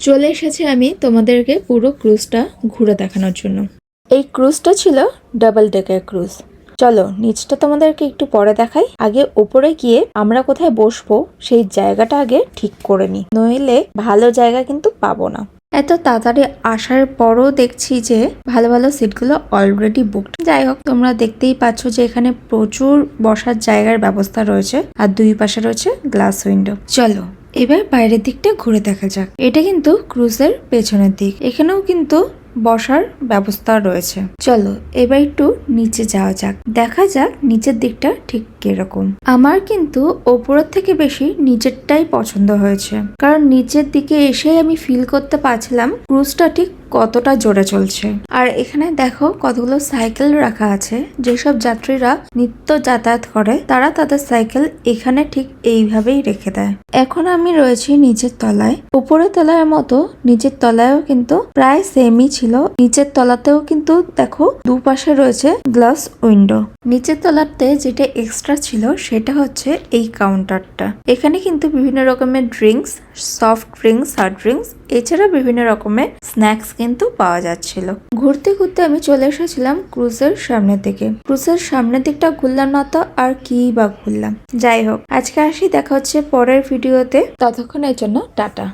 চলে এসেছি আমি তোমাদেরকে পুরো ক্রুজটা ঘুরে দেখানোর জন্য। এই ক্রুজটা ছিল ডাবল ডেকার ক্রুজ। চলো নিচটা তোমাদেরকে একটু পরে দেখাই। আগে উপরে গিয়ে আমরা কোথায় বসবো সেই জায়গাটা আগে ঠিক করে নিই, নইলে ভালো জায়গা কিন্তু পাবো না। এত তাড়াতাড়ি আসার পরও দেখছি যে ভালো ভালো সিটগুলো অলরেডি বুকড। যাই হোক, তোমরা দেখতেই পাচ্ছ যে এখানে প্রচুর বসার জায়গার ব্যবস্থা রয়েছে আর দুই পাশে রয়েছে গ্লাস উইন্ডো। চলো এবার বাইরের দিকটা ঘুরে দেখা যাক। এটা কিন্তু ক্রুজের পেছনের দিক, এখানেও কিন্তু বসার ব্যবস্থা রয়েছে। চলো এবার একটু নিচে যাওয়া যাক, দেখা যাক নিচের দিকটা ঠিক কিরকম। আমার কিন্তু ওপরের থেকে বেশি নিচেরটাই পছন্দ হয়েছে, কারণ নিচের দিকে এসে আমি ফিল করতে পারছিলাম ক্রুজটা ঠিক কতটা জোরে চলছে। আর এখানে দেখো কতগুলো সাইকেল রাখা আছে। যেসব যাত্রীরা নিত্য যাতায়াত করে তারা তাদের সাইকেল এখানে ঠিক এইভাবেই রেখে দেয়। এখন আমি রয়েছি নিচের তলায়। উপরের তলার মতো নিচের তলায়ও কিন্তু প্রায় সেমই ছিল। নিচের তলাতেও কিন্তু দেখো দুপাশে রয়েছে গ্লাস উইন্ডো। নিচের তলাতে যেটা এক্সট্রা ছিল সেটা হচ্ছে এই কাউন্টারটা। এখানে কিন্তু বিভিন্ন রকমের drinks, soft drinks, hard drinks, এছাড়া বিভিন্ন রকমের স্ন্যাক্স কিন্তু পাওয়া যাচ্ছিল। ঘুরতে ঘুরতে আমি চলে এসেছিলাম ক্রুজের সামনের দিকে। ক্রুজের সামনের দিকটা ঘুরলাম না তো আর কি বা ঘুরলাম। যাই হোক, আজকে আসি, দেখা হচ্ছে পরের ভিডিওতে। ততক্ষণের জন্য টাটা।